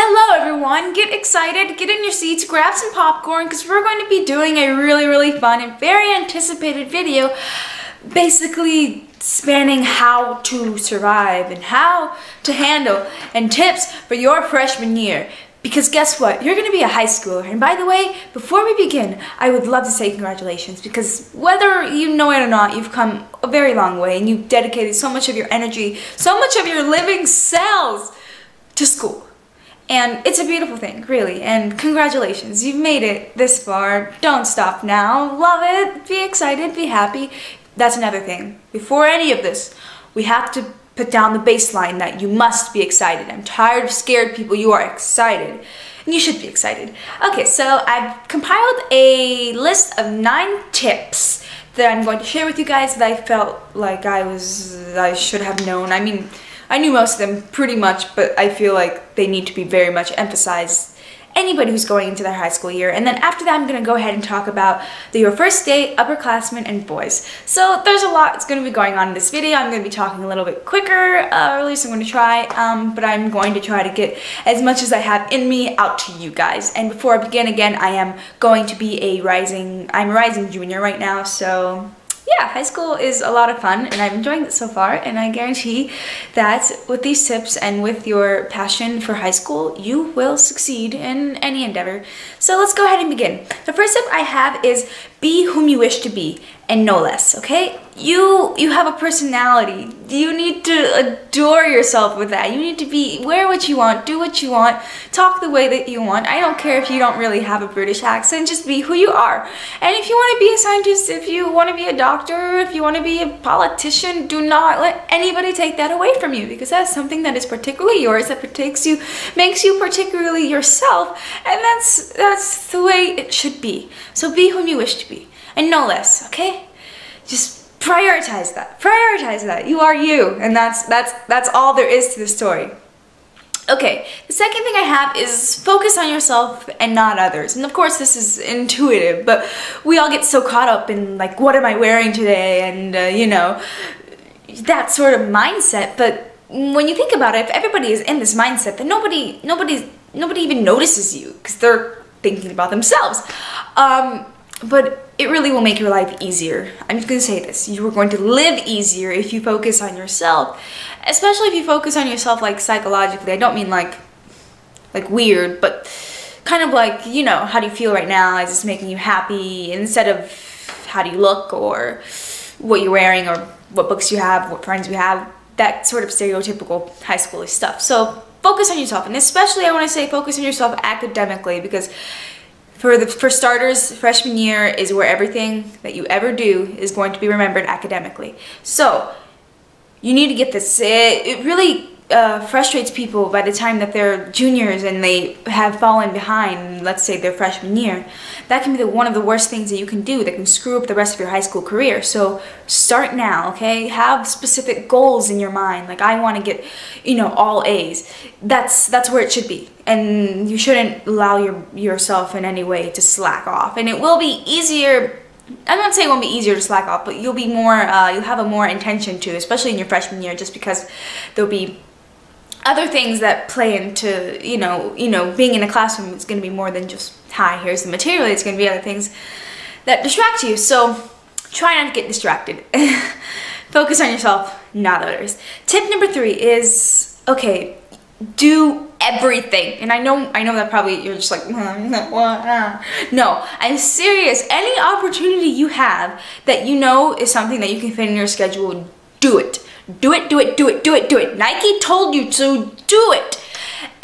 Hello everyone, get excited, get in your seats, grab some popcorn because we're going to be doing a really fun and very anticipated video basically spanning how to survive and how to handle and tips for your freshman year. Because guess what? You're going to be a high schooler. And by the way, before we begin, I would love to say congratulations because whether you know it or not, you've come a very long way and you've dedicated so much of your energy, so much of your living cells to school. And it's a beautiful thing, really, and congratulations, you've made it this far. Don't stop now, love it, be excited, be happy. That's another thing. Before any of this, we have to put down the baseline that you must be excited. I'm tired of scared people, you are excited. And you should be excited. Okay, so I've compiled a list of 9 tips that I'm going to share with you guys that I felt like I should have known. I mean, I knew most of them pretty much, but I feel like they need to be very much emphasized. Anybody who's going into their high school year. And then after that, I'm going to go ahead and talk about your first date, upperclassmen, and boys. So there's a lot that's going to be going on in this video. I'm going to be talking a little bit quicker, or at least I'm going to try, but I'm going to try to get as much as I have in me out to you guys. And before I begin again, I am going to be I'm a rising junior right now, so yeah, high school is a lot of fun and I'm enjoying it so far, and I guarantee that with these tips and with your passion for high school, you will succeed in any endeavor. So let's go ahead and begin. The first tip I have is be whom you wish to be and no less, okay? You have a personality. You need to adore yourself with that. You need to wear what you want, do what you want, talk the way that you want. I don't care if you don't really have a British accent, just be who you are. And if you want to be a scientist, if you want to be a doctor, if you want to be a politician, do not let anybody take that away from you, because that's something that is particularly yours, that makes you particularly yourself, and that's the way it should be. So be whom you wish to be, and no less, okay? Just prioritize that. Prioritize that. You are you, and that's all there is to the story. Okay, the second thing I have is focus on yourself and not others. And of course this is intuitive, but we all get so caught up in like, what am I wearing today? And you know, that sort of mindset. But when you think about it, if everybody is in this mindset, then nobody even notices you because they're thinking about themselves. But it really will make your life easier. I'm just gonna say this. You are going to live easier if you focus on yourself. Especially if you focus on yourself like psychologically. I don't mean like weird, but kind of like, you know, how do you feel right now? Is this making you happy? Instead of how do you look or what you're wearing or what books you have, what friends you have. That sort of stereotypical high school stuff. So focus on yourself. And especially I want to say focus on yourself academically, because for starters, freshman year is where everything that you ever do is going to be remembered academically. So you need to get this. It really frustrates people by the time that they're juniors and they have fallen behind, let's say their freshman year. That can be one of the worst things that you can do that can screw up the rest of your high school career. So start now, okay? Have specific goals in your mind. Like, I want to get, you know, all A's. That's where it should be. And you shouldn't allow yourself in any way to slack off. And it will be easier. I'm not saying it won't be easier to slack off, but you'll be more, you'll have a more intention to, especially in your freshman year, just because there'll be other things that play into, you know, being in a classroom is going to be more than just, hi, here's the material. It's going to be other things that distract you. So try not to get distracted. Focus on yourself, not others. Tip number 3 is, okay, do everything. And I know that probably you're just like, no, I'm serious. Any opportunity you have that you know is something that you can fit in your schedule, do it. Do it, do it, do it, do it, do it. Nike told you to do it.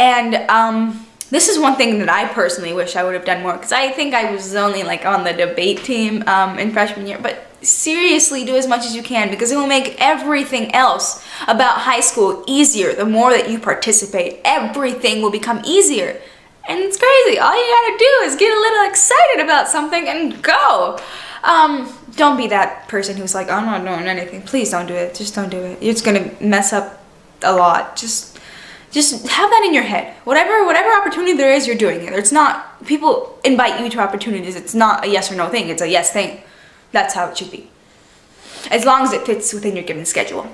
And this is one thing that I personally wish I would have done more, because I think I was only like on the debate team in freshman year. But seriously, do as much as you can, because it will make everything else about high school easier. The more that you participate, everything will become easier. And it's crazy. All you gotta do is get a little excited about something and go. Don't be that person who's like, I'm not doing anything. Please don't do it. Just don't do it. It's gonna mess up a lot. Just have that in your head. Whatever opportunity there is, you're doing it. It's not, people invite you to opportunities. It's not a yes or no thing. It's a yes thing. That's how it should be. As long as it fits within your given schedule.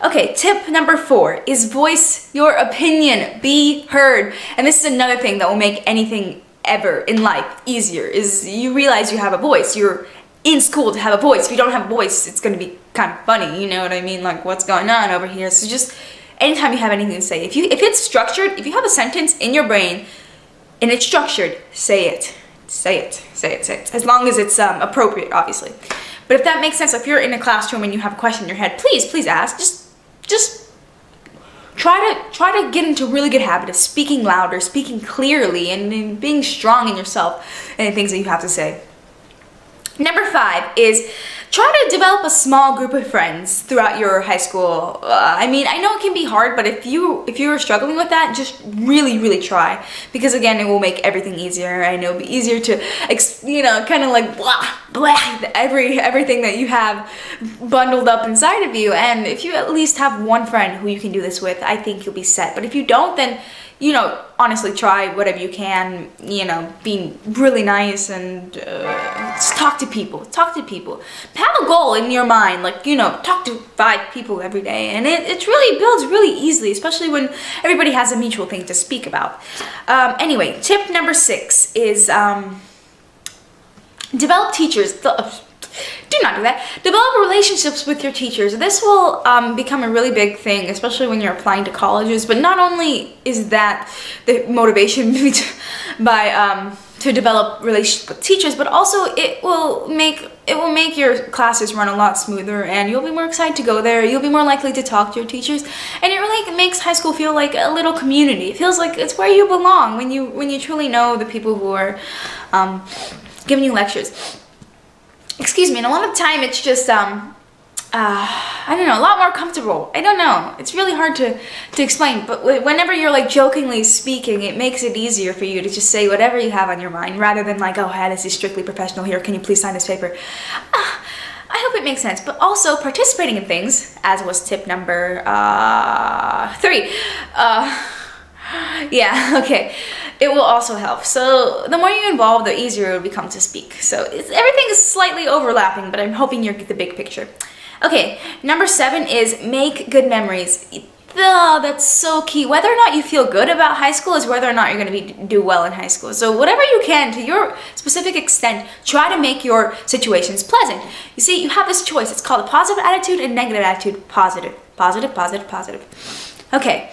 Okay, tip number 4 is voice your opinion. Be heard. And this is another thing that will make anything ever in life easier, is you realize you have a voice. You're in school to have a voice. If you don't have a voice, it's going to be kind of funny, you know what I mean? Like, what's going on over here? So just anytime you have anything to say, if it's structured, if you have a sentence in your brain and it's structured, say it. Say it. Say it. Say it. As long as it's appropriate, obviously. But if that makes sense, if you're in a classroom and you have a question in your head, please ask. Just try to get into a really good habit of speaking louder, speaking clearly, and being strong in yourself and the things that you have to say. Number 5 is try to develop a small group of friends throughout your high school. I mean, I know it can be hard, but if you're struggling with that, just really try, because again, it will make everything easier. I know it'll be easier to, you know, kind of like blah everything that you have bundled up inside of you. And if you at least have one friend who you can do this with, I think you'll be set. But if you don't, then, you know, honestly, try whatever you can, you know, being really nice and just talk to people. Talk to people. Have a goal in your mind, like, you know, talk to 5 people every day. And it really builds really easily, especially when everybody has a mutual thing to speak about. Anyway, tip number 6 is develop teachers. Do not do that. Develop relationships with your teachers. This will become a really big thing, especially when you're applying to colleges. But not only is that the motivation to develop relationships with teachers, but also it will make your classes run a lot smoother, and you'll be more excited to go there. You'll be more likely to talk to your teachers, and it really makes high school feel like a little community. It feels like it's where you belong when you truly know the people who are giving you lectures. Excuse me, and a lot of time it's just, I don't know, a lot more comfortable. I don't know. It's really hard to explain, but whenever you're like jokingly speaking, it makes it easier for you to just say whatever you have on your mind, rather than like, oh, hey, this is strictly professional here. Can you please sign this paper? I hope it makes sense. But also participating in things, as was tip number 3. Yeah, okay. It will also help. So the more you involve, the easier it will become to speak. So everything is slightly overlapping, but I'm hoping you get the big picture. Okay, number 7 is make good memories. Oh, that's so key. Whether or not you feel good about high school is whether or not you're going to do well in high school. So whatever you can, to your specific extent, try to make your situations pleasant. You see, you have this choice. It's called a positive attitude and negative attitude. Positive, positive, positive, positive. Okay.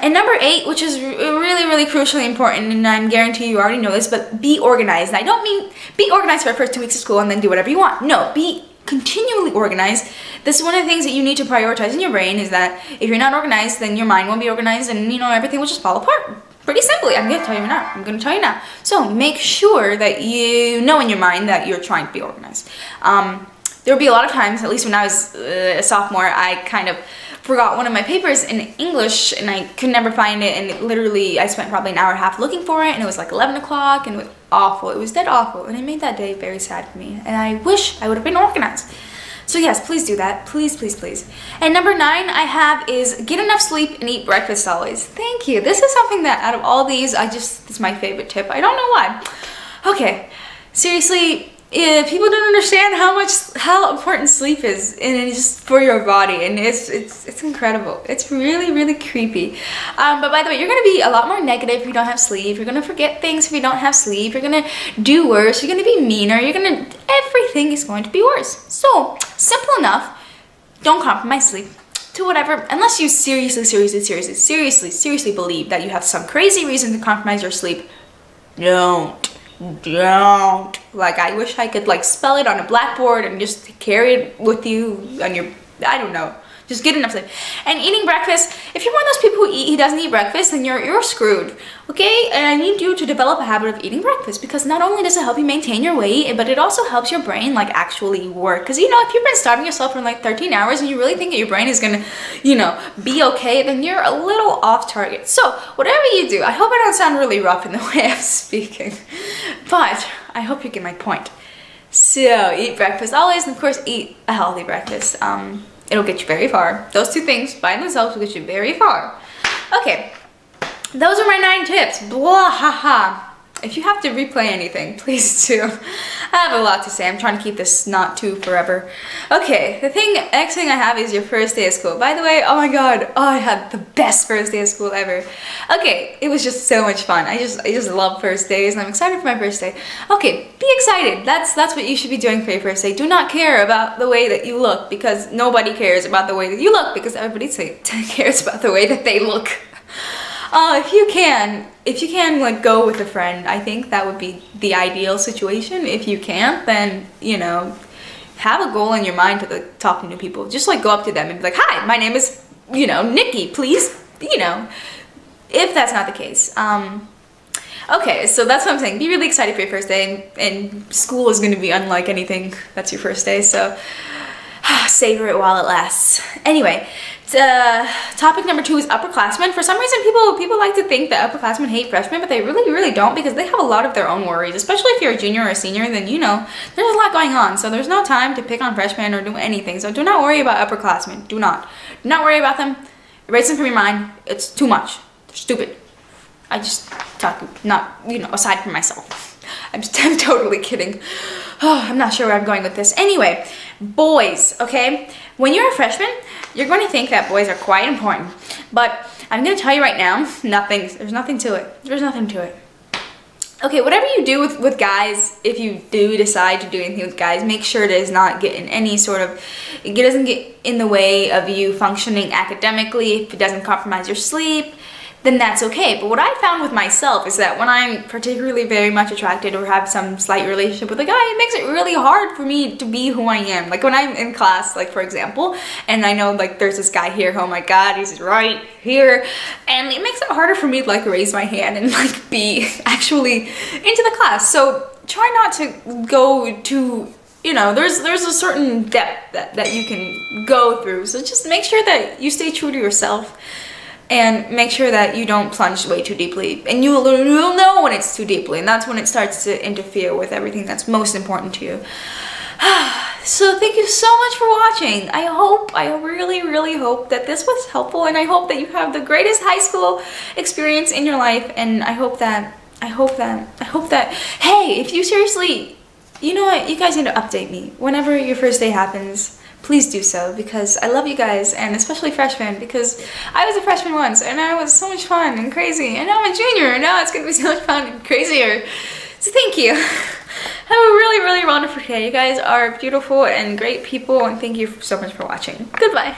And number 8, which is really crucially important, and I'm guarantee you already know this, but be organized. And I don't mean be organized for the first 2 weeks of school and then do whatever you want. No, be continually organized. This is one of the things that you need to prioritize in your brain, is that if you're not organized, then your mind won't be organized, and you know, everything will just fall apart. Pretty simply, I'm gonna tell you now. So make sure that you know in your mind that you're trying to be organized. There will be a lot of times, at least when I was a sophomore, I kind of forgot one of my papers in English and I could never find it, and literally I spent probably an hour and a half looking for it, and it was like 11 o'clock and it was awful. It was dead awful, and it made that day very sad for me, and I wish I would have been organized. So yes, please do that. Please, please, please. And number 9 I have is get enough sleep and eat breakfast always. Thank you. This is something that out of all these, it's my favorite tip. I don't know why. Okay, seriously, people don't understand how important sleep is, and it's just for your body, and it's incredible. It's really creepy. But by the way, you're gonna be a lot more negative if you don't have sleep. You're gonna forget things if you don't have sleep. You're gonna do worse. You're gonna be meaner. Everything is going to be worse. So simple enough. Don't compromise sleep to whatever, unless you seriously believe that you have some crazy reason to compromise your sleep. Don't. Like, I wish I could like spell it on a blackboard and just carry it with you on your, I don't know, just get enough sleep. And eating breakfast, if you're one of those people who doesn't eat breakfast, then you're screwed, okay? And I need you to develop a habit of eating breakfast, because not only does it help you maintain your weight, but it also helps your brain like actually work. Because, you know, if you've been starving yourself for like 13 hours and you really think that your brain is gonna, you know, be okay, then you're a little off target. So whatever you do, I hope I don't sound really rough in the way I'm speaking, but I hope you get my point. So eat breakfast always, and of course eat a healthy breakfast. It'll get you very far. Those 2 things by themselves will get you very far. Okay, those are my 9 tips. Blah ha ha. if you have to replay anything, please do. I have a lot to say. I'm trying to keep this not too forever. Okay, next thing I have is your first day of school. By the way, oh my god, I had the best first day of school ever. Okay, it was just so much fun. I just love first days, and I'm excited for my first day. Okay, be excited. That's what you should be doing for your first day. Do not care about the way that you look, because nobody cares about the way that you look, because everybody cares about the way that they look. If you can like go with a friend, I think that would be the ideal situation. If you can't, then, you know, have a goal in your mind to like talking to people. Just like go up to them and be like, hi, my name is, you know, Nikki, please, you know, if that's not the case. Okay, so that's what I'm saying. Be really excited for your first day, and school is going to be unlike anything that's your first day, so savor it while it lasts. Anyway, topic number 2 is upperclassmen. For some reason, people like to think that upperclassmen hate freshmen, but they really don't, because they have a lot of their own worries. Especially if you're a junior or a senior, then you know there's a lot going on. So there's no time to pick on freshmen or do anything. So do not worry about upperclassmen. Do not worry about them. Erase them from your mind. It's too much. They're stupid. I just talk, not, you know, aside from myself. I'm totally kidding. Oh, I'm not sure where I'm going with this. Anyway, boys, okay? When you're a freshman, you're going to think that boys are quite important. But I'm going to tell you right now, there's nothing to it. There's nothing to it. Okay, whatever you do with guys, if you do decide to do anything with guys, make sure it does not get in any sort of, it doesn't get in the way of you functioning academically. If it doesn't compromise your sleep, then that's okay. But what I found with myself is that when I'm particularly very much attracted or have some slight relationship with a guy, it makes it really hard for me to be who I am. Like when I'm in class, like for example, and I know like there's this guy here, oh my god, he's right here, and it makes it harder for me to like raise my hand and like be actually into the class. So try not to go to, you know, there's a certain depth that you can go through. So just make sure that you stay true to yourself. And make sure that you don't plunge way too deeply. And you'll know when it's too deeply, and that's when it starts to interfere with everything that's most important to you. So thank you so much for watching. I really hope that this was helpful, and I hope that you have the greatest high school experience in your life. And I hope that, hey, if you seriously, you know what, you guys need to update me whenever your first day happens. Please do so, because I love you guys, and especially freshmen, because I was a freshman once, and I was so much fun and crazy, and now I'm a junior, and now it's going to be so much fun and crazier. So thank you. Have a really wonderful day. You guys are beautiful and great people, and thank you so much for watching. Goodbye.